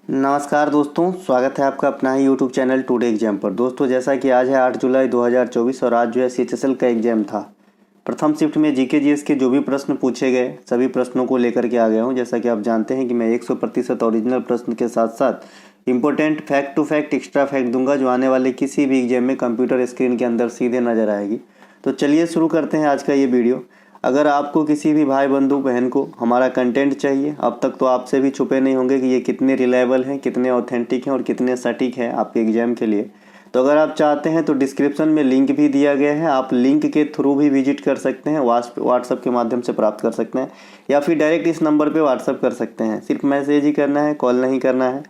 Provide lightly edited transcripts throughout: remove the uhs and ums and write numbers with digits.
नमस्कार दोस्तों, स्वागत है आपका अपना ही यूट्यूब चैनल टुडे एग्जाम पर। दोस्तों, जैसा कि आज है 8 जुलाई 2024 और आज जो है CHSL का एग्जाम था। प्रथम शिफ्ट में जीके जीएस के जो भी प्रश्न पूछे गए सभी प्रश्नों को लेकर के आ गया हूं। जैसा कि आप जानते हैं कि मैं 100% ओरिजिनल प्रश्न के साथ साथ important fact to fact extra fact दूंगा, जो आने वाले किसी भी एग्जाम में कंप्यूटर स्क्रीन के अंदर सीधे नजर आएगी। तो चलिए शुरू करते हैं आज का ये वीडियो। अगर आपको किसी भी भाई बंधु बहन को हमारा कंटेंट चाहिए, अब तक तो आपसे भी छुपे नहीं होंगे कि ये कितने रिलायबल हैं, कितने ऑथेंटिक हैं और कितने सटीक हैं आपके एग्जाम के लिए। तो अगर आप चाहते हैं तो डिस्क्रिप्शन में लिंक भी दिया गया है, आप लिंक के थ्रू भी विजिट कर सकते हैं, व्हाट्सअप के माध्यम से प्राप्त कर सकते हैं या फिर डायरेक्ट इस नंबर पे व्हाट्सअप कर सकते हैं। सिर्फ मैसेज ही करना है, कॉल नहीं करना है।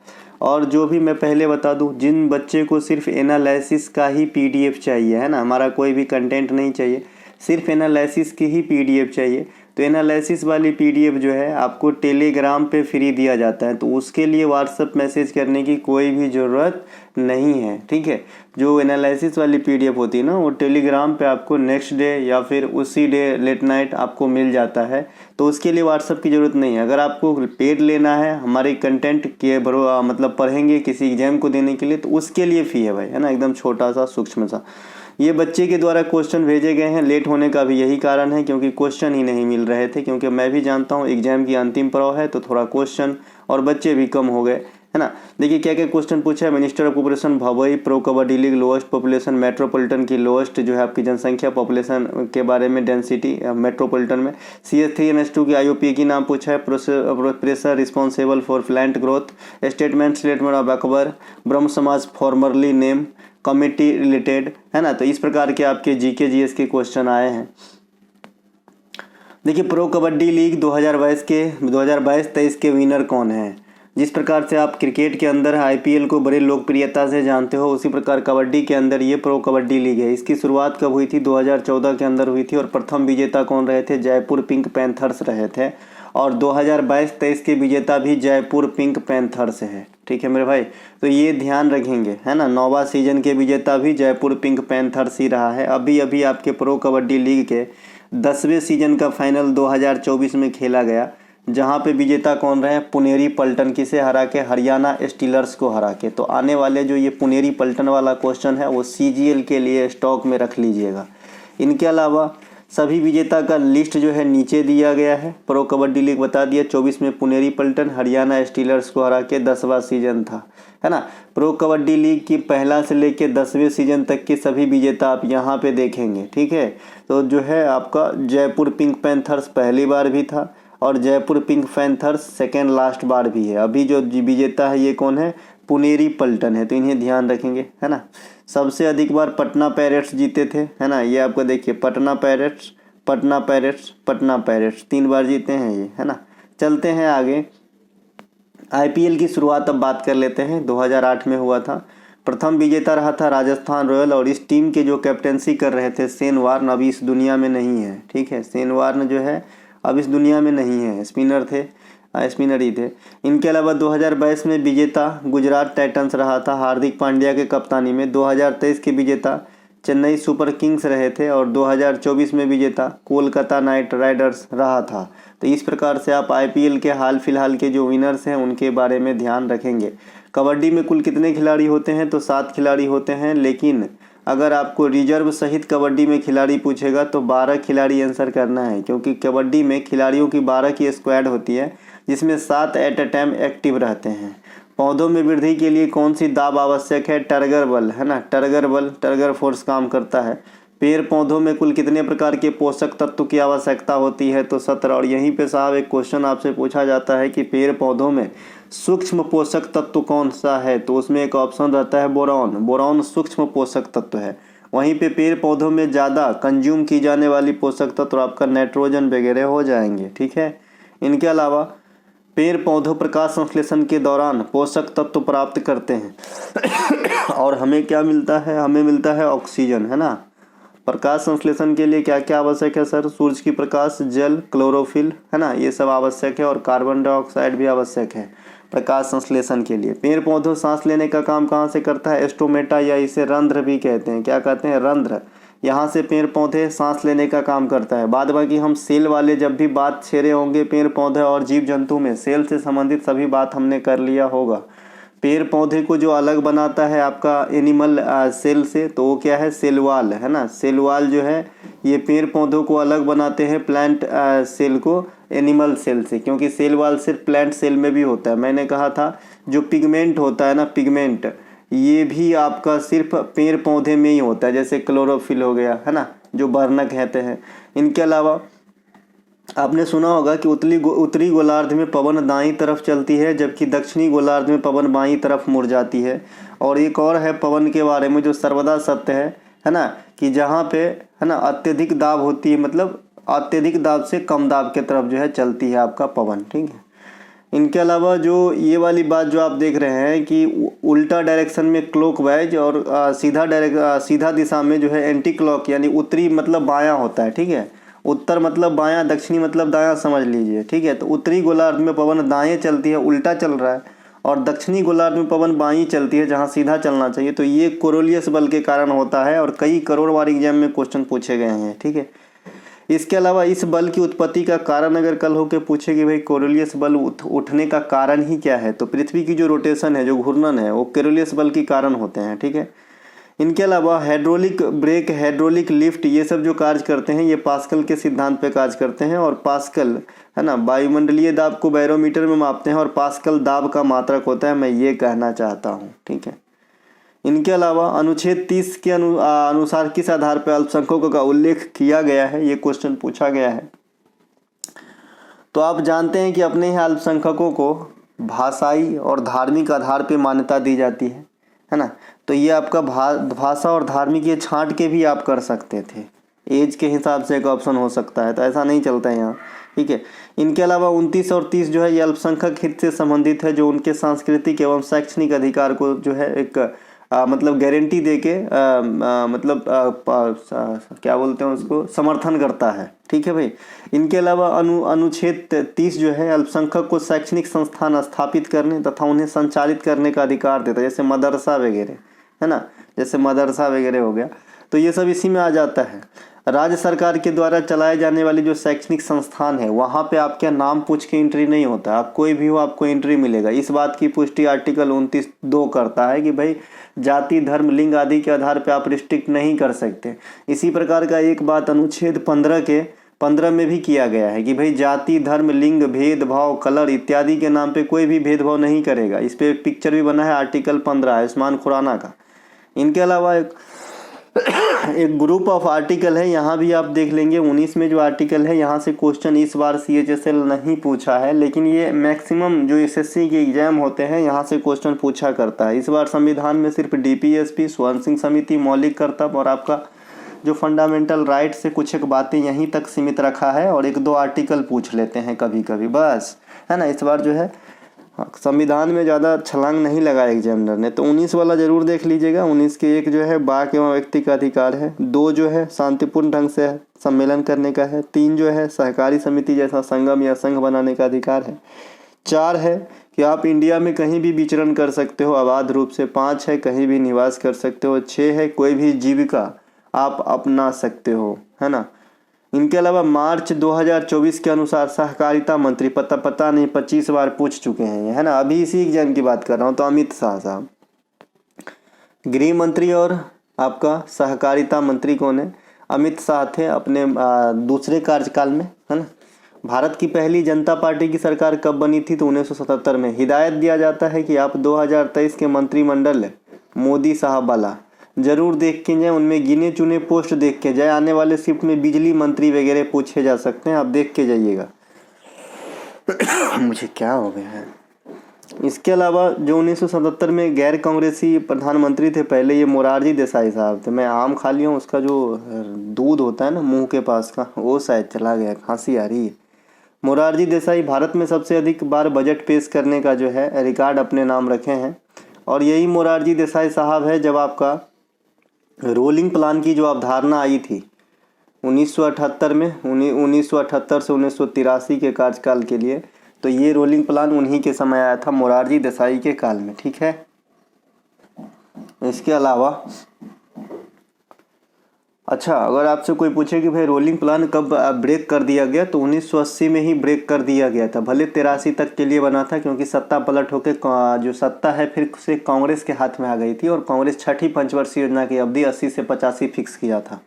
और जो भी मैं पहले बता दूं, जिन बच्चे को सिर्फ एनालिसिस का ही PDF चाहिए, है ना, हमारा कोई भी कंटेंट नहीं चाहिए, सिर्फ एनालिसिस की ही PDF चाहिए, तो एनालिसिस वाली PDF जो है आपको टेलीग्राम पे फ्री दिया जाता है। तो उसके लिए व्हाट्सअप मैसेज करने की कोई भी ज़रूरत नहीं है, ठीक है। जो एनालिसिस वाली PDF होती है ना, वो टेलीग्राम पे आपको नेक्स्ट डे या फिर उसी डे लेट नाइट आपको मिल जाता है। तो उसके लिए व्हाट्सअप की ज़रूरत नहीं है। अगर आपको पेड लेना है हमारे कंटेंट के मतलब पढ़ेंगे किसी एग्जाम को देने के लिए, तो उसके लिए फ़ी है भाई, है ना, एकदम छोटा सा सूक्ष्म सा। ये बच्चे के द्वारा क्वेश्चन भेजे गए हैं, लेट होने का भी यही कारण है क्योंकि क्वेश्चन ही नहीं मिल रहे थे। क्योंकि मैं भी जानता हूँ एग्जाम की अंतिम पड़ाव है, तो थोड़ा क्वेश्चन और बच्चे भी कम हो गए, है ना। देखिए क्या क्या क्वेश्चन पूछा है। Minister of population Bhavai, pro kabaddi league, lowest population metropolitan की लोएस्ट जो है आपकी जनसंख्या पॉपुलेशन के बारे में, डेंसिटी मेट्रोपॉलिटन में। CS3NH2 की IUPAC की नाम पूछा है। Pressure responsible for plant growth, statement of Akbar, ब्रह्म समाज फॉर्मरली नेम, कमिटी रिलेटेड, है ना। तो इस प्रकार के आपके GK GS के क्वेश्चन आए हैं। देखिए प्रो कबड्डी लीग 2022-23 के विनर कौन है। जिस प्रकार से आप क्रिकेट के अंदर IPL को बड़े लोकप्रियता से जानते हो, उसी प्रकार कबड्डी के अंदर ये प्रो कबड्डी लीग है। इसकी शुरुआत कब हुई थी? 2014 के अंदर हुई थी और प्रथम विजेता कौन रहे थे? जयपुर पिंक पैंथर्स रहे थे। और 2022-23 के विजेता भी जयपुर पिंक पैंथर्स है, ठीक है मेरे भाई। तो ये ध्यान रखेंगे, है ना। 9वां सीजन के विजेता भी जयपुर पिंक पैंथर्स ही रहा है। अभी अभी आपके प्रो कबड्डी लीग के 10वें सीजन का फाइनल 2024 में खेला गया, जहां पे विजेता कौन रहे? पुनेरी पल्टन। किसे हरा के? हरियाणा स्टीलर्स को हरा के। तो आने वाले जो ये पुनेरी पल्टन वाला क्वेश्चन है वो CGL के लिए स्टॉक में रख लीजिएगा। इनके अलावा सभी विजेता का लिस्ट जो है नीचे दिया गया है। प्रो कबड्डी लीग बता दिया 24 में पुनेरी पल्टन हरियाणा स्टीलर्स को हरा के 10वां सीजन था, है ना। प्रो कबड्डी लीग की पहला से लेके 10वें सीजन तक के सभी विजेता आप यहाँ पे देखेंगे, ठीक है। तो जो है आपका जयपुर पिंक पैंथर्स पहली बार भी था और Jaipur pink panthers second last बार भी है। अभी जो विजेता है ये कौन है? पुनेरी पल्टन है। तो इन्हें ध्यान रखेंगे, है ना। सबसे अधिक बार पटना पायरेट्स जीते थे, है ना। ये आपको देखिए Patna pirates, Patna pirates, Patna pirates 3 बार जीते हैं ये, है ना। चलते हैं आगे। IPL की शुरुआत अब बात कर लेते हैं। 2008 में हुआ था। प्रथम विजेता रहा था राजस्थान रॉयल और इस टीम के जो कैप्टेंसी कर रहे थे शेन वार्न अभी इस दुनिया में नहीं है, ठीक है। शेन वार्न जो है अब इस दुनिया में नहीं है, स्पिनर थे, स्पिनर ही थे। इनके अलावा 2022 में विजेता गुजरात टाइटंस रहा था हार्दिक पांड्या के कप्तानी में। 2023 के विजेता चेन्नई सुपर किंग्स रहे थे और 2024 में विजेता कोलकाता नाइट राइडर्स रहा था। तो इस प्रकार से आप IPL के हाल फिलहाल के जो विनर्स हैं उनके बारे में ध्यान रखेंगे। कबड्डी में कुल कितने खिलाड़ी होते हैं? तो 7 खिलाड़ी होते हैं, लेकिन अगर आपको रिजर्व सहित कबड्डी में खिलाड़ी पूछेगा तो 12 खिलाड़ी आंसर करना है, क्योंकि कबड्डी में खिलाड़ियों की 12 की स्क्वाड होती है जिसमें 7 एट ए टाइम एक्टिव रहते हैं। पौधों में वृद्धि के लिए कौन सी दाब आवश्यक है? टर्गर बल, है ना। टर्गर बल, टर्गर फोर्स काम करता है। पेड़ पौधों में कुल कितने प्रकार के पोषक तत्व की आवश्यकता होती है? तो 17। और यहीं पे साहब एक क्वेश्चन आपसे पूछा जाता है कि पेड़ पौधों में सूक्ष्म पोषक तत्व कौन सा है? तो उसमें एक ऑप्शन रहता है बोरॉन। बोरॉन सूक्ष्म पोषक तत्व है। वहीं पे पेड़ पौधों में ज़्यादा कंज्यूम की जाने वाली पोषक तत्व आपका नाइट्रोजन वगैरह हो जाएंगे, ठीक है। इनके अलावा पेड़ पौधों प्रकाश संश्लेषण के दौरान पोषक तत्व प्राप्त करते हैं और हमें क्या मिलता है? हमें मिलता है ऑक्सीजन, है ना। प्रकाश संश्लेषण के लिए क्या क्या आवश्यक है सर? सूरज की प्रकाश, जल, क्लोरोफिल, है ना, ये सब आवश्यक है और कार्बन डाइऑक्साइड भी आवश्यक है प्रकाश संश्लेषण के लिए। पेड़ पौधों सांस लेने का काम कहाँ से करता है? स्टोमेटा, या इसे रंध्र भी कहते हैं। क्या कहते हैं? रंध्र। यहाँ से पेड़ पौधे सांस लेने का काम करता है। बाद बाकी हम सेल वाले जब भी बात छेड़े होंगे पेड़ पौधे और जीव जंतु में, सेल से संबंधित सभी बात हमने कर लिया होगा। पेड़ पौधे को जो अलग बनाता है आपका एनिमल सेल से, तो वो क्या है, सेल वाल है ना। सेल वाल जो है ये पेड़ पौधों को अलग बनाते हैं प्लांट सेल को एनिमल सेल से, क्योंकि सेल वाल सिर्फ प्लांट सेल में भी होता है। मैंने कहा था जो पिगमेंट होता है ना, पिगमेंट, ये भी आपका सिर्फ पेड़ पौधे में ही होता है, जैसे क्लोरोफिल हो गया है ना, जो वर्णक कहते हैं। इनके अलावा आपने सुना होगा कि उत्तरी गोलार्ध में पवन दाईं तरफ चलती है, जबकि दक्षिणी गोलार्ध में पवन बाईं तरफ मुड़ जाती है। और एक और है पवन के बारे में जो सर्वदा सत्य है ना, कि जहाँ पे है ना अत्यधिक दाब होती है, मतलब अत्यधिक दाब से कम दाब के तरफ जो है चलती है आपका पवन, ठीक है। इनके अलावा जो ये वाली बात जो आप देख रहे हैं कि उल्टा डायरेक्शन में क्लॉकवाइज और सीधा दिशा में जो है एंटी क्लॉक, यानी उत्तरी मतलब बायां होता है, ठीक है। उत्तर मतलब बायां, दक्षिणी मतलब दायां समझ लीजिए, ठीक है। तो उत्तरी गोलार्ध में पवन दाएं चलती है, उल्टा चल रहा है, और दक्षिणी गोलार्ध में पवन बाईं चलती है, जहां सीधा चलना चाहिए। तो ये कोरोलियस बल के कारण होता है, और कई करोड़ बार एग्जाम में क्वेश्चन पूछे गए हैं, ठीक है। इसके अलावा इस बल की उत्पत्ति का कारण अगर कल होकर पूछे कि भाई कोरोलियस बल उठने का कारण ही क्या है, तो पृथ्वी की जो रोटेशन है, जो घूर्णन है, वो कोरोलियस बल के कारण होते हैं, ठीक है। इनके अलावा हाइड्रोलिक ब्रेक, हाइड्रोलिक लिफ्ट, ये सब जो कार्य करते हैं ये पास्कल के सिद्धांत पे कार्य करते हैं। और पास्कल है ना वायुमंडलीय दाब को बैरोमीटर में मापते हैं, और पास्कल दाब का मात्रक होता है, मैं ये कहना चाहता हूँ, ठीक है। इनके अलावा अनुच्छेद 30 के अनुसार किस आधार पर अल्पसंख्यकों का उल्लेख किया गया है, ये क्वेश्चन पूछा गया है। तो आप जानते हैं कि अपने यहाँ अल्पसंख्यकों को भाषाई और धार्मिक आधार पर मान्यता दी जाती है ना। तो ये आपका भाषा और धार्मिक ये छांट के भी आप कर सकते थे, एज के हिसाब से एक ऑप्शन हो सकता है, तो ऐसा नहीं चलता है यहाँ, ठीक है। इनके अलावा 29 और 30 जो है ये अल्पसंख्यक हित से संबंधित है, जो उनके सांस्कृतिक एवं शैक्षणिक अधिकार को जो है एक मतलब गारंटी दे के क्या बोलते हैं उसको, समर्थन करता है, ठीक है भाई। इनके अलावा अनुच्छेद 30 जो है अल्पसंख्यक को शैक्षणिक संस्थान स्थापित करने तथा उन्हें संचालित करने का अधिकार देता है, जैसे मदरसा वगैरह है ना, जैसे मदरसा वगैरह हो गया, तो ये सब इसी में आ जाता है। राज्य सरकार के द्वारा चलाए जाने वाली जो शैक्षणिक संस्थान है, वहाँ पे आपके नाम पूछ के एंट्री नहीं होता, आप कोई भी हो आपको एंट्री मिलेगा। इस बात की पुष्टि आर्टिकल 29(2) करता है कि भाई जाति, धर्म, लिंग आदि के आधार पे आप रिस्ट्रिक्ट नहीं कर सकते। इसी प्रकार का एक बात अनुच्छेद 15 में भी किया गया है कि भाई जाति, धर्म, लिंग, भेदभाव, कलर इत्यादि के नाम पे कोई भी भेदभाव नहीं करेगा। इस पे एक पिक्चर भी बना है, आर्टिकल 15 आयुष्मान खुराना का। इनके अलावा एक ग्रुप ऑफ आर्टिकल है, यहाँ भी आप देख लेंगे 19 में जो आर्टिकल है, यहाँ से क्वेश्चन इस बार CHSL नहीं पूछा है, लेकिन ये मैक्सिमम जो SSC के एग्जाम होते हैं यहाँ से क्वेश्चन पूछा करता है। इस बार संविधान में सिर्फ DPSP, स्वर्ण सिंह समिति, मौलिक कर्तव्य और आपका जो फंडामेंटल राइट से कुछ एक बातें यहीं तक सीमित रखा है, और 1-2 आर्टिकल पूछ लेते हैं कभी कभी, बस है ना। इस बार जो है संविधान में ज़्यादा छलांग नहीं लगाया एग्जामिनर ने। तो 19 वाला जरूर देख लीजिएगा। 19 के 1 जो है बाक एवं व्यक्ति का अधिकार है, 2 जो है शांतिपूर्ण ढंग से सम्मेलन करने का है, 3 जो है सहकारी समिति जैसा संगम या संघ बनाने का अधिकार है, 4 है कि आप इंडिया में कहीं भी विचरण कर सकते हो अबाध रूप से, 5 है कहीं भी निवास कर सकते हो, 6 है कोई भी जीविका आप अपना सकते हो, है ना। इनके अलावा मार्च 2024 के अनुसार सहकारिता मंत्री, पता नहीं 25 बार पूछ चुके हैं ये, है ना। अभी इसी एग्जाम की बात कर रहा हूँ, तो अमित शाह साहब। गृह मंत्री और आपका सहकारिता मंत्री कौन है? अमित शाह थे अपने दूसरे कार्यकाल में, है ना। भारत की पहली जनता पार्टी की सरकार कब बनी थी? तो 1977 में। हिदायत दिया जाता है कि आप 2023 के मंत्रिमंडल मोदी साहब वाला जरूर देख के जाए, उनमें गिने चुने पोस्ट देख के जाए। आने वाले शिफ्ट में बिजली मंत्री वगैरह पूछे जा सकते हैं, आप देख के जाइएगा। मुझे क्या हो गया है। इसके अलावा जो 1977 में गैर कांग्रेसी प्रधानमंत्री थे पहले, ये मोरारजी देसाई साहब थे। मैं आम खा लिया हूँ, उसका जो दूध होता है ना मुंह के पास का, वो शायद चला गया, खांसी आ रही है। मोरारजी देसाई भारत में सबसे अधिक बार बजट पेश करने का जो है रिकॉर्ड अपने नाम रखे हैं, और यही मोरारजी देसाई साहब है जब आपका रोलिंग प्लान की जो अवधारणा आई थी 1978 में, 1978 से 1983 के कार्यकाल के लिए, तो ये रोलिंग प्लान उन्हीं के समय आया था, मोरारजी देसाई के काल में, ठीक है। इसके अलावा अच्छा, अगर आपसे कोई पूछे कि भाई रोलिंग प्लान कब ब्रेक कर दिया गया, तो 1980 में ही ब्रेक कर दिया गया था। भले 83 तक के लिए बना था, क्योंकि सत्ता पलट होकर जो सत्ता है फिर से कांग्रेस के हाथ में आ गई थी और कांग्रेस छठी पंचवर्षीय योजना की अवधि 80 से 85 फिक्स किया था।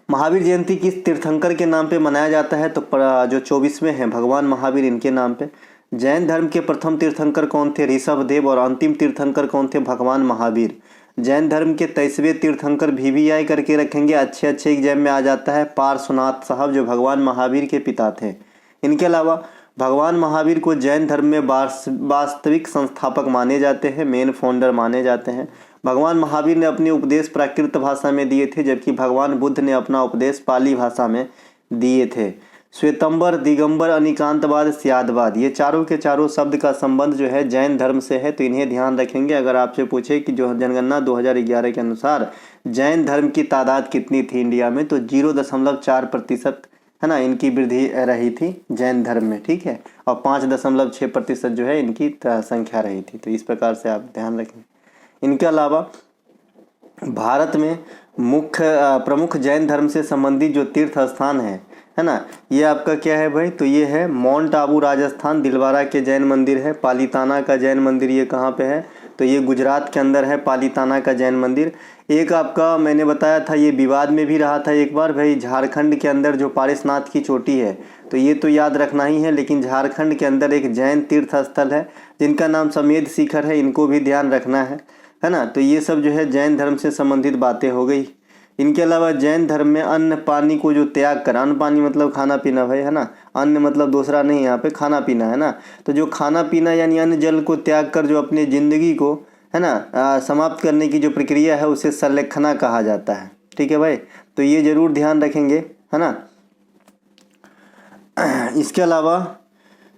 महावीर जयंती किस तीर्थंकर के नाम पे मनाया जाता है, तो जो 24वें हैं भगवान महावीर, इनके नाम पे। जैन धर्म के प्रथम तीर्थंकर कौन थे, ऋषभदेव, और अंतिम तीर्थंकर कौन थे, भगवान महावीर। जैन धर्म के 23वें तीर्थंकर VVI करके रखेंगे, अच्छे एग्जाम में आ जाता है, पार्श्वनाथ साहब, जो भगवान महावीर के पिता थे। इनके अलावा भगवान महावीर को जैन धर्म में वास्तविक संस्थापक माने जाते हैं, मेन फाउंडर माने जाते हैं। भगवान महावीर ने अपने उपदेश प्राकृत भाषा में दिए थे, जबकि भगवान बुद्ध ने अपना उपदेश पाली भाषा में दिए थे। श्वेतंबर, दिगंबर, अनिकांतवाद, स्यादवाद, ये चारों के चारों शब्द का संबंध जो है जैन धर्म से है, तो इन्हें ध्यान रखेंगे। अगर आपसे पूछे कि जो जनगणना 2011 के अनुसार जैन धर्म की तादाद कितनी थी इंडिया में, तो 0.4% है ना, इनकी वृद्धि रही थी जैन धर्म में, ठीक है, और 5.6% जो है इनकी संख्या रही थी। तो इस प्रकार से आप ध्यान रखें। इनके अलावा भारत में प्रमुख जैन धर्म से संबंधित जो तीर्थ स्थान है ना, ये आपका क्या है भाई, तो ये है माउंट आबू राजस्थान, दिलवारा के जैन मंदिर है। पालीताना का जैन मंदिर ये कहाँ पे है, तो ये गुजरात के अंदर है, पालीताना का जैन मंदिर। एक आपका मैंने बताया था, ये विवाद में भी रहा था एक बार भाई, झारखंड के अंदर जो पारसनाथ की चोटी है, तो ये तो याद रखना ही है, लेकिन झारखंड के अंदर एक जैन तीर्थ स्थल है जिनका नाम समेध शिखर है, इनको भी ध्यान रखना है ना। तो ये सब जो है जैन धर्म से संबंधित बातें हो गई। इनके अलावा जैन धर्म में अन्न पानी को जो त्याग कर, अन्न पानी मतलब खाना पीना भाई, है ना, अन्न मतलब दूसरा नहीं, यहाँ पे खाना पीना है ना, तो जो खाना पीना यानी अन्न जल को त्याग कर जो अपनी ज़िंदगी को है ना समाप्त करने की जो प्रक्रिया है, उसे सलेखना कहा जाता है, ठीक है भाई, तो ये ज़रूर ध्यान रखेंगे, है ना। इसके अलावा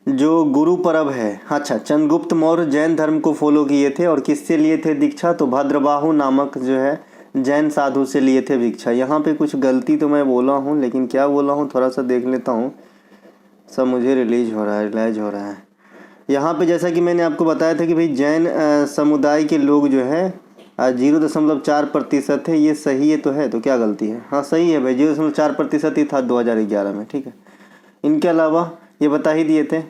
जो गुरु पर्व है, अच्छा, चंद्रगुप्त मौर्य जैन धर्म को फॉलो किए थे और किससे लिए थे दीक्षा, तो भद्रबाहु नामक जो है जैन साधु से लिए थे दीक्षा। यहाँ पे कुछ गलती तो मैं बोला हूँ, लेकिन क्या बोला हूँ थोड़ा सा देख लेता हूँ, सब मुझे रिलाइज हो रहा है। यहाँ पे जैसा कि मैंने आपको बताया था कि भाई जैन समुदाय के लोग जो है 0.4% है, ये सही है तो है, तो क्या गलती है, हाँ सही है भाई, 0.4% ही था 2011 में, ठीक है। इनके अलावा ये बता ही दिए थे।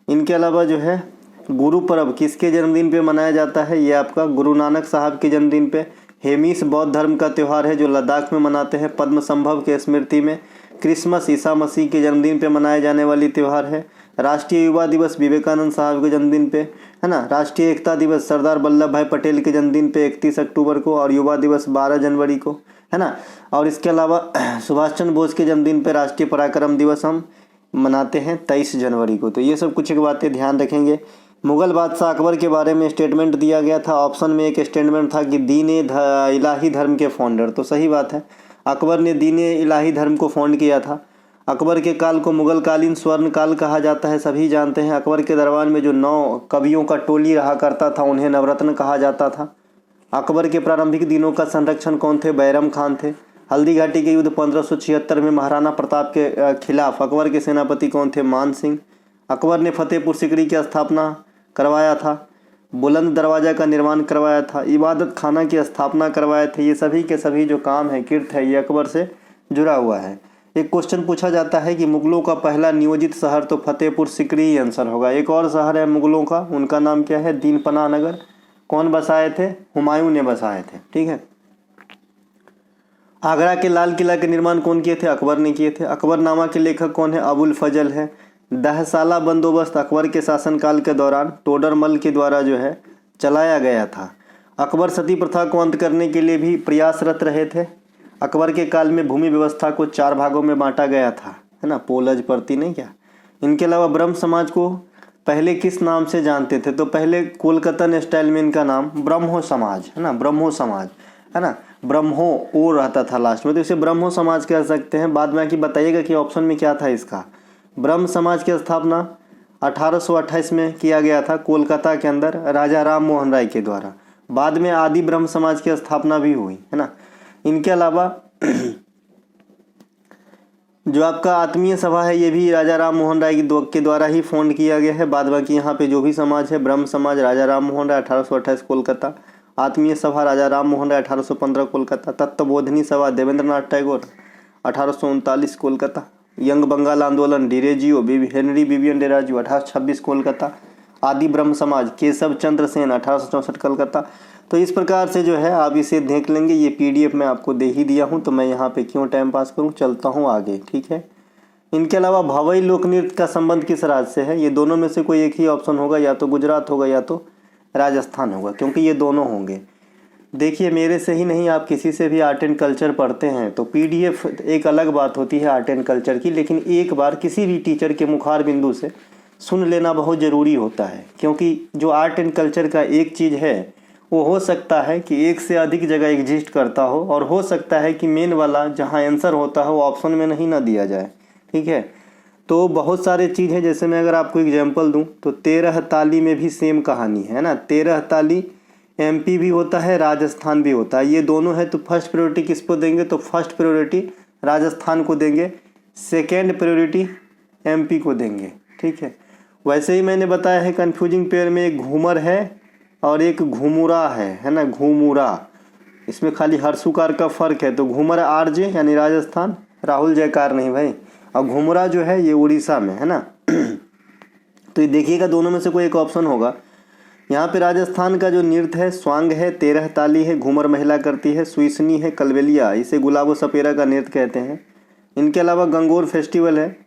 इनके अलावा जो है गुरु पर्व किसके जन्मदिन पे मनाया जाता है, ये आपका गुरु नानक साहब के जन्मदिन पे। हेमिस बौद्ध धर्म का त्यौहार है जो लद्दाख में मनाते हैं पद्म संभव के स्मृति में। क्रिसमस ईसा मसीह के जन्मदिन पे मनाए जाने वाली त्यौहार है। राष्ट्रीय युवा दिवस विवेकानंद साहब के जन्मदिन पे, है ना। राष्ट्रीय एकता दिवस सरदार वल्लभ भाई पटेल के जन्मदिन पे 31 अक्टूबर को, और युवा दिवस 12 जनवरी को, है ना। और इसके अलावा सुभाष चंद्र बोस के जन्मदिन पे राष्ट्रीय पराक्रम दिवस हम मनाते हैं 23 जनवरी को। तो ये सब कुछ एक बातें ध्यान रखेंगे। मुग़ल बादशाह अकबर के बारे में स्टेटमेंट दिया गया था, ऑप्शन में एक स्टेटमेंट था कि दीन इलाही धर्म के फाउंडर, तो सही बात है, अकबर ने दीन इलाही धर्म को फाउंड किया था। अकबर के काल को मुग़ल कालीन स्वर्ण काल कहा जाता है, सभी जानते हैं। अकबर के दरबार में जो 9 कवियों का टोली रहा करता था, उन्हें नवरत्न कहा जाता था। अकबर के प्रारंभिक दिनों का संरक्षण कौन थे, बैरम खान थे। हल्दी घाटी के युद्ध 1576 में महाराणा प्रताप के खिलाफ अकबर के सेनापति कौन थे, मान सिंह। अकबर ने फतेहपुर सिकरी की स्थापना करवाया था। बुलंद दरवाज़ा का निर्माण करवाया था। इबादत खाना की स्थापना करवाए थे। ये सभी के सभी जो काम है, कृत है, ये अकबर से जुड़ा हुआ है। एक क्वेश्चन पूछा जाता है कि मुगलों का पहला नियोजित शहर, तो फतेहपुर सिकरी ही आंसर होगा। एक और शहर है मुगलों का, उनका नाम क्या है, दीन पनाह नगर। कौन बसाए थे, हुमायूं ने बसाए थे, ठीक है। आगरा के लाल किला के निर्माण कौन किए थे, अकबर ने किए थे। अकबरनामा के लेखक कौन है, अबुल फजल है। दहसाला बंदोबस्त अकबर के शासनकाल के दौरान टोडरमल के द्वारा जो है चलाया गया था। अकबर सती प्रथा को अंत करने के लिए भी प्रयासरत रहे थे। अकबर के काल में भूमि व्यवस्था को 4 भागों में बांटा गया था, है ना, पोलज प्रति नहीं क्या। इनके अलावा ब्रह्म समाज को पहले किस नाम से जानते थे, तो पहले कोलकाता स्टाइल में इनका नाम ब्रह्मो समाज, है ना, ब्रह्मो समाज, है ना, ब्रह्मो ओ रहता था लास्ट में, तो इसे ब्रह्मो समाज कह सकते हैं। बाद में आके बताइएगा कि ऑप्शन में क्या था इसका। ब्रह्म समाज की स्थापना 1828 में किया गया था कोलकाता के अंदर राजा राम मोहन राय के द्वारा। बाद में आदि ब्रह्म समाज की स्थापना भी हुई, है ना। इनके अलावा जो आपका आत्मीय सभा है, ये भी राजा राम मोहन राय के द्वारा ही फाउंड किया गया है। बाद बाकी यहाँ पे जो भी समाज है, ब्रह्म समाज, राजा राम मोहन राय, 1828 कोलकाता। आत्मीय सभा राजा राम मोहन राय 1815 कोलकाता। तत्वबोधिनी सभा देवेंद्रनाथ टैगोर 1839 कोलकाता। यंग बंगाल आंदोलन डीरेजियो हेनरी विवियन डेराजियो 1826 कोलकाता। आदि ब्रह्म समाज केशव चंद्र सेन 1864 कोलकाता। तो इस प्रकार से जो है आप इसे देख लेंगे। ये PDF मैं आपको दे ही दिया हूँ, तो मैं यहाँ पे क्यों टाइम पास करूँ, चलता हूँ आगे, ठीक है। इनके अलावा भवई लोक नृत्य का संबंध किस राज्य से है? ये दोनों में से कोई एक ही ऑप्शन होगा, या तो गुजरात होगा या तो राजस्थान होगा, क्योंकि ये दोनों होंगे। देखिए मेरे से ही नहीं, आप किसी से भी आर्ट एंड कल्चर पढ़ते हैं तो PDF एक अलग बात होती है आर्ट एंड कल्चर की, लेकिन एक बार किसी भी टीचर के मुखार बिंदु से सुन लेना बहुत ज़रूरी होता है। क्योंकि जो आर्ट एंड कल्चर का एक चीज़ है वो हो सकता है कि एक से अधिक जगह एग्जिस्ट करता हो, और हो सकता है कि मेन वाला जहाँ आंसर होता है वो ऑप्शन में नहीं ना दिया जाए, ठीक है। तो बहुत सारे चीज़ है, जैसे मैं अगर आपको एग्जांपल दूं तो 13 ताली में भी सेम कहानी है ना। 13 ताली MP भी होता है, राजस्थान भी होता है, ये दोनों है। तो फर्स्ट प्रायोरिटी किसको देंगे? तो फर्स्ट प्रायोरिटी राजस्थान को देंगे, सेकेंड प्रायोरिटी MP को देंगे, ठीक है। वैसे ही मैंने बताया है कन्फ्यूजिंग पेयर में एक घूमर है और एक घुमुरा है ना, घुमुरा। इसमें खाली हर्षुकार का फ़र्क है। तो घूमर RJ यानी राजस्थान, राहुल जयकार नहीं भाई, और घुमुरा जो है ये उड़ीसा में है ना। तो ये देखिएगा दोनों में से कोई एक ऑप्शन होगा। यहाँ पे राजस्थान का जो नृत्य है स्वांग है, 13 ताली है, घूमर महिला करती है, सुईसनी है, कलबेलिया, इसे गुलाबो सपेरा का नृत्य कहते हैं। इनके अलावा गंगोर फेस्टिवल है,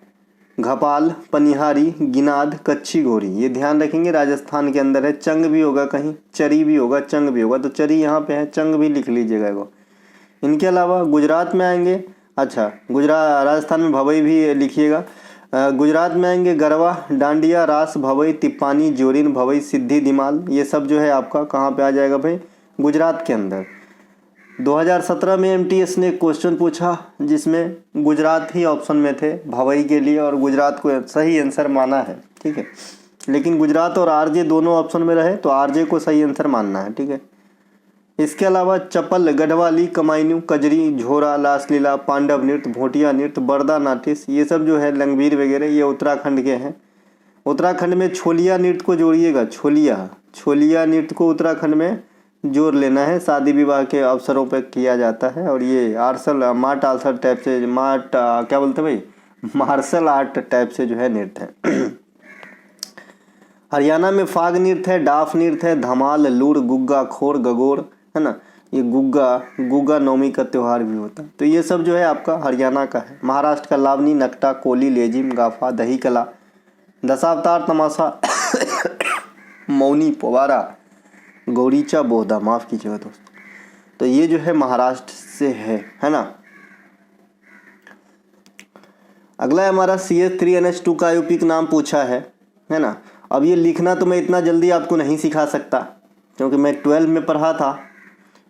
घपाल, पनिहारी, गिनाद, कच्ची घोरी, ये ध्यान रखेंगे राजस्थान के अंदर है। चंग भी होगा कहीं, चरी भी होगा, चंग भी होगा, तो चरी यहाँ पे है, चंग भी लिख लीजिएगा वो। इनके अलावा गुजरात में आएंगे, अच्छा राजस्थान में भवई भी लिखिएगा। गुजरात में आएंगे गरबा, डांडिया, रास, भवई, तिप्पानी, जोरिन, भवई, सिद्धि, दिमाल, ये सब जो है आपका कहाँ पे आ जाएगा भाई? गुजरात के अंदर। 2017 में MTS ने क्वेश्चन पूछा जिसमें गुजरात ही ऑप्शन में थे भवई के लिए, और गुजरात को सही आंसर माना है, ठीक है। लेकिन गुजरात और RJ दोनों ऑप्शन में रहे तो RJ को सही आंसर मानना है, ठीक है। इसके अलावा चपल, गढ़वाली, कमाइनू, कजरी, झोरा, लासलीला, पांडव नृत्य, भोटिया नृत्य, बरदा नाटिस, ये सब जो है लंगवीर वगैरह ये उत्तराखंड के हैं। उत्तराखंड में छोलिया नृत्य को जोड़िएगा, छोलिया नृत्य को उत्तराखंड में जोड़ लेना है, शादी विवाह के अवसरों पर किया जाता है। और ये मार्शल टाइप से क्या बोलते हैं भाई, मार्शल आर्ट टाइप से जो है नृत्य है। हरियाणा में फाग नृत्य है, डाफ नृत्य है, धमाल, लूड़, गुग्गा, खोर, गगोर, है ना। ये गुग्गा नवमी का त्यौहार भी होता है। तो ये सब जो है आपका हरियाणा का है। महाराष्ट्र का लावनी, नकटा, कोली, लेजिम, गाफा, दही कला, दशावतार, तमाशा, मौनी, पोवारा, गौरीचा, बोधा, माफ़ कीजिएगा दोस्त। तो ये जो है महाराष्ट्र से है ना। अगला है हमारा CH3NH2 का आयुपिक नाम पूछा है ना। अब ये लिखना तो मैं इतना जल्दी आपको नहीं सिखा सकता, क्योंकि मैं 12 में पढ़ा था,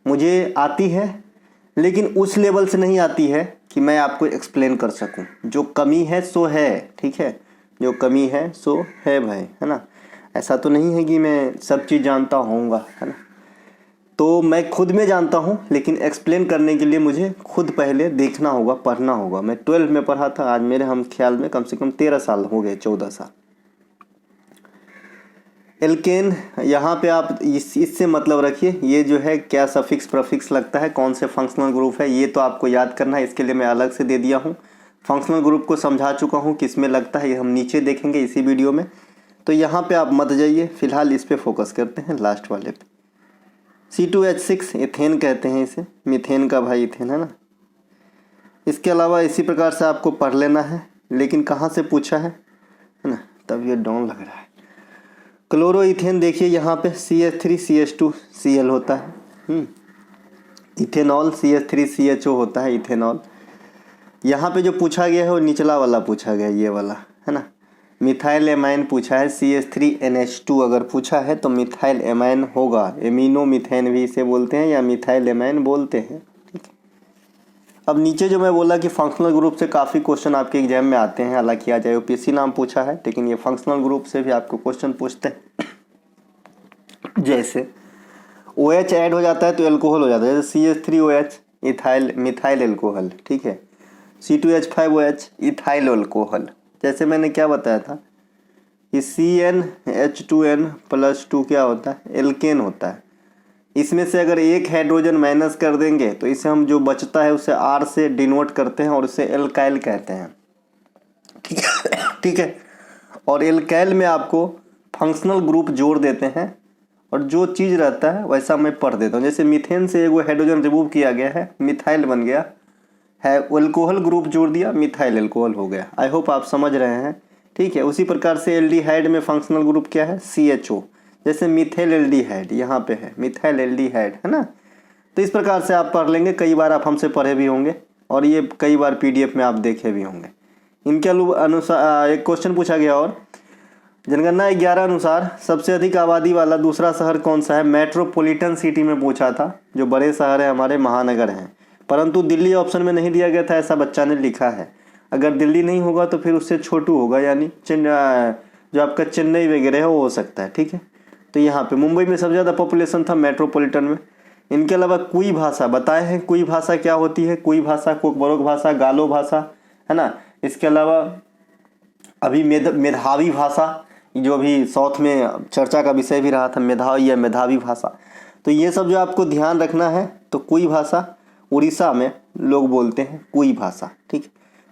मुझे आती है लेकिन उस लेवल से नहीं आती है कि मैं आपको एक्सप्लेन कर सकूं। जो कमी है सो है, ठीक है, जो कमी है सो है भाई, है ना। ऐसा तो नहीं है कि मैं सब चीज़ जानता होऊंगा, है ना। तो मैं खुद में जानता हूँ, लेकिन एक्सप्लेन करने के लिए मुझे खुद पहले देखना होगा, पढ़ना होगा। मैं 12 में पढ़ा था, आज मेरे हम ख्याल में कम से कम 13 साल हो गए, 14 साल। एल्केन, यहाँ पे आप इससे मतलब रखिए, ये जो है क्या सफिक्स प्रफिक्स लगता है, कौन से फंक्शनल ग्रुप है, ये तो आपको याद करना है। इसके लिए मैं अलग से दे दिया हूँ। फंक्शनल ग्रुप को समझा चुका हूँ किस में लगता है, ये हम नीचे देखेंगे इसी वीडियो में। तो यहाँ पे आप मत जाइए, फिलहाल इस पे फोकस करते हैं, लास्ट वाले पे। C2H6 एथेन कहते हैं इसे, मीथेन का भाई इथेन, है ना। इसके अलावा इसी प्रकार से आपको पढ़ लेना है, लेकिन कहाँ से पूछा है ना, तब ये डाउन लग रहा है। क्लोरो इथेन देखिए यहाँ पे CH3CH2Cl होता है। इथेनॉल CH3CHO होता है, इथेनॉल। यहाँ पे जो पूछा गया है वो निचला वाला पूछा गया, ये वाला, है ना। मिथाइल एमाइन पूछा है, CH3NH2 अगर पूछा है तो मिथाइल एमाइन होगा। एमिनो मीथेन भी इसे बोलते हैं या मिथाइल एमाइन बोलते हैं, ठीक है। अब नीचे जो मैं बोला कि फंक्शनल ग्रुप से काफ़ी क्वेश्चन आपके एग्जाम में आते हैं, हालांकि आज IUPAC नाम पूछा है, लेकिन ये फंक्शनल ग्रुप से भी आपको क्वेश्चन पूछते हैं। जैसे OH ऐड हो जाता है तो एल्कोहल हो जाता है, जैसे CH3OH मिथाइल एल्कोहल, ठीक है। C2H5OH ethyl alcohol. जैसे मैंने क्या बताया था कि CnH2n+2 क्या होता है, एल्केन होता है। इसमें से अगर एक हाइड्रोजन माइनस कर देंगे तो इसे हम जो बचता है उसे R से डिनोट करते हैं और उसे एल्काइल कहते हैं। ठीक है। और एल्काइल में आपको फंक्शनल ग्रुप जोड़ देते हैं और जो चीज़ रहता है वैसा मैं पढ़ देता हूँ। जैसे मीथेन से एगो हाइड्रोजन रिमूव किया गया है, मिथाइल बन गया है, अल्कोहल ग्रुप जोड़ दिया, मिथाइल अल्कोहल हो गया। आई होप आप समझ रहे हैं। ठीक है। उसी प्रकार से एल्डिहाइड में फंक्शनल ग्रुप क्या है, CHO। जैसे मिथाइल एल्डिहाइड यहाँ पे है, मिथाइल एल्डिहाइड है ना। तो इस प्रकार से आप पढ़ लेंगे, कई बार आप हमसे पढ़े भी होंगे और ये कई बार PDF में आप देखे भी होंगे। इनके अनुसार एक क्वेश्चन पूछा गया और जनगणना 11 अनुसार सबसे अधिक आबादी वाला दूसरा शहर कौन सा है। मेट्रोपॉलिटन सिटी में पूछा था, जो बड़े शहर है हमारे महानगर हैं, परंतु दिल्ली ऑप्शन में नहीं दिया गया था, ऐसा बच्चा ने लिखा है। अगर दिल्ली नहीं होगा तो फिर उससे छोटू होगा, यानी जो आपका चेन्नई वगैरह है वो हो सकता है। ठीक है। तो यहाँ पे मुंबई में सबसे ज़्यादा पॉपुलेशन था मेट्रोपॉलिटन में। इनके अलावा कुई भाषा बताए हैं, कुई भाषा क्या होती है, कुई भाषा, कोकबरोक भाषा, गालो भाषा है ना। इसके अलावा अभी मेधावी भाषा, जो अभी साउथ में चर्चा का विषय भी रहा था, मेधावी या मेधावी भाषा। तो ये सब जो आपको ध्यान रखना है। तो कुई भाषा उड़ीसा में लोग बोलते हैं, कुई भाषा। ठीक है।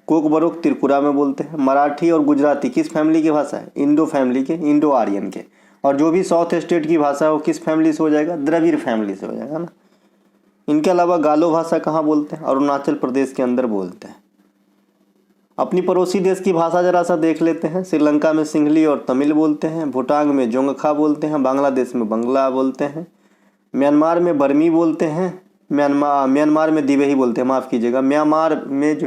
कोकबरोक त्रिपुरा में बोलते हैं। मराठी और गुजराती किस फैमिली की भाषा है, इंडो फैमिली के, इंडो आर्यन के। और जो भी साउथ स्टेट की भाषा है वो किस फैमिली से हो जाएगा, द्रविड़ फैमिली से हो जाएगा ना। इनके अलावा गालो भाषा कहाँ बोलते हैं, अरुणाचल प्रदेश के अंदर बोलते हैं। अपनी पड़ोसी देश की भाषा जरा सा देख लेते हैं। श्रीलंका में सिंहली और तमिल बोलते हैं, भूटान में जोंगखा बोलते हैं, बांग्लादेश में बंगला बोलते हैं, म्यांमार में बर्मी बोलते हैं, म्यांमार में दिवेही बोलते हैं, म्यांमार में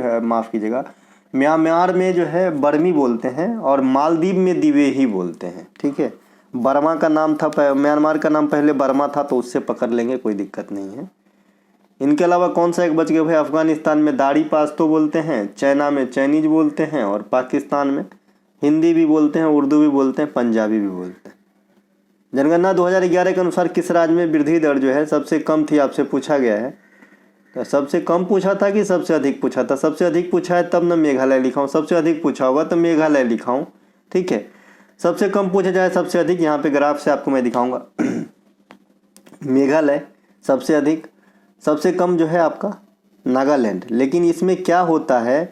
जो है बर्मी बोलते हैं और मालदीव में दिवेही बोलते हैं। ठीक है। बर्मा का नाम था, म्यांमार का नाम पहले बर्मा था, तो उससे पकड़ लेंगे, कोई दिक्कत नहीं है। इनके अलावा कौन सा एक बच गया भाई, अफगानिस्तान में दाड़ी पास्तो बोलते हैं, चाइना में चाइनीज बोलते हैं और पाकिस्तान में हिंदी भी बोलते हैं, उर्दू भी बोलते हैं, पंजाबी भी बोलते हैं। जनगणना 2011 के अनुसार किस राज्य में वृद्धि दर जो है सबसे कम थी, आपसे पूछा गया है। तो सबसे कम पूछा था कि सबसे अधिक पूछा था? सबसे अधिक पूछा है तब न मेघालय लिखा हूँ, सबसे अधिक पूछा होगा तो मेघालय लिखा हूँ। ठीक है। सबसे कम पूछा जाए सबसे अधिक, यहाँ पे ग्राफ से आपको मैं दिखाऊंगा। मेघालय सबसे अधिक, सबसे कम जो है आपका नागालैंड। लेकिन इसमें क्या होता है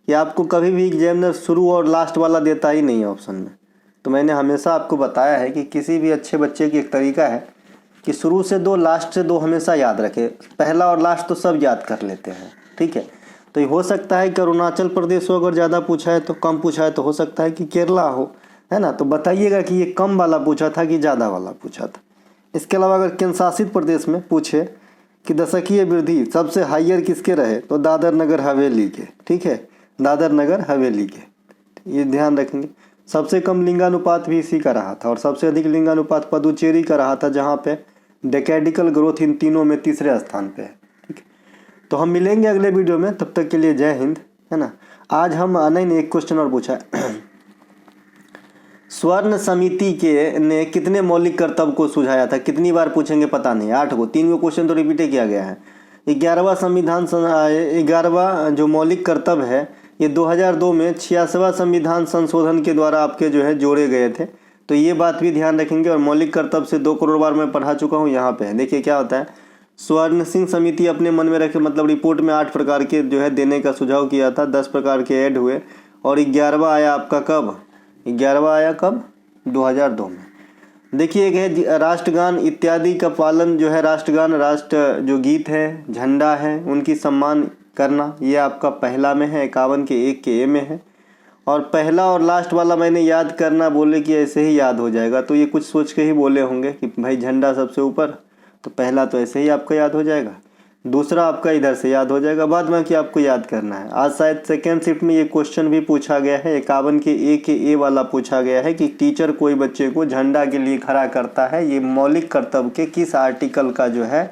कि आपको कभी भी एग्जामिनर शुरू और लास्ट वाला देता ही नहीं है ऑप्शन में। तो मैंने हमेशा आपको बताया है कि किसी भी अच्छे बच्चे की एक तरीका है कि शुरू से 2 लास्ट से 2 हमेशा याद रखे। पहला और लास्ट तो सब याद कर लेते हैं। ठीक है। तो ये हो सकता है कि अरुणाचल प्रदेश हो, अगर ज़्यादा पूछा है तो, कम पूछा है तो हो सकता है कि केरला हो, है ना। तो बताइएगा कि ये कम वाला पूछा था कि ज़्यादा वाला पूछा था। इसके अलावा अगर केंद्र शासित प्रदेश में पूछे कि दशकीय वृद्धि सबसे हाइयर किसके रहे, तो दादर नगर हवेली के। ठीक है। दादर नगर हवेली के, ये ध्यान रखेंगे। सबसे कम लिंगानुपात भी इसी का रहा था और सबसे अधिक लिंगानुपात पुदुचेरी का रहा था, जहाँ पे डेकेडिकल ग्रोथ इन तीनों में तीसरे स्थान पे है। ठीक है। तो हम मिलेंगे अगले वीडियो में, तब तक के लिए जय हिंद, है ना। आज हम नहीं, एक क्वेश्चन और पूछा है। स्वर्ण समिति के ने कितने मौलिक कर्तव्य को सुझाया था? कितनी बार पूछेंगे पता नहीं, 8 को, 3 क्वेश्चन तो रिपीट किया गया है। 11वां संविधान 11वां जो मौलिक कर्तव्य है ये 2002 में 86वां संविधान संशोधन के द्वारा आपके जो है जोड़े गए थे। तो ये बात भी ध्यान रखेंगे। और मौलिक कर्तव्य से 2 करोड़ बार मैं पढ़ा चुका हूँ। यहाँ पे देखिए क्या होता है, स्वर्ण सिंह समिति अपने मन में रखे, मतलब रिपोर्ट में 8 प्रकार के जो है देने का सुझाव किया था, 10 प्रकार के ऐड हुए और 11वां आया आपका कब, 11वां आया कब, 2002 में। देखिए एक है राष्ट्रगान इत्यादि का पालन जो है, राष्ट्रगान, राष्ट्र जो गीत है, झंडा है, उनकी सम्मान करना, ये आपका पहला में है, 51 के 1 के ए में है। और पहला और लास्ट वाला मैंने याद करना बोले कि ऐसे ही याद हो जाएगा, तो ये कुछ सोच के ही बोले होंगे कि भाई झंडा सबसे ऊपर, तो पहला तो ऐसे ही आपका याद हो जाएगा, दूसरा आपका इधर से याद हो जाएगा, बाद में कि आपको याद करना है। आज शायद सेकेंड शिफ्ट में ये क्वेश्चन भी पूछा गया है, 51 के ए वाला पूछा गया है कि टीचर कोई बच्चे को झंडा के लिए खड़ा करता है, ये मौलिक कर्तव्य के किस आर्टिकल का जो है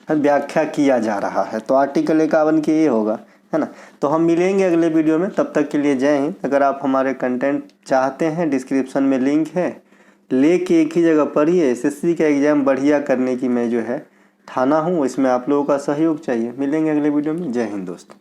व्याख्या किया जा रहा है। तो आर्टिकल 51 के ए होगा, है ना। तो हम मिलेंगे अगले वीडियो में, तब तक के लिए जय हिंद। अगर आप हमारे कंटेंट चाहते हैं, डिस्क्रिप्शन में लिंक है, लेके एक ही जगह पढ़िए। SSC का एग्ज़ाम बढ़िया करने की मैं जो है ठाना हूँ, इसमें आप लोगों का सहयोग चाहिए। मिलेंगे अगले वीडियो में, जय हिंद दोस्तों।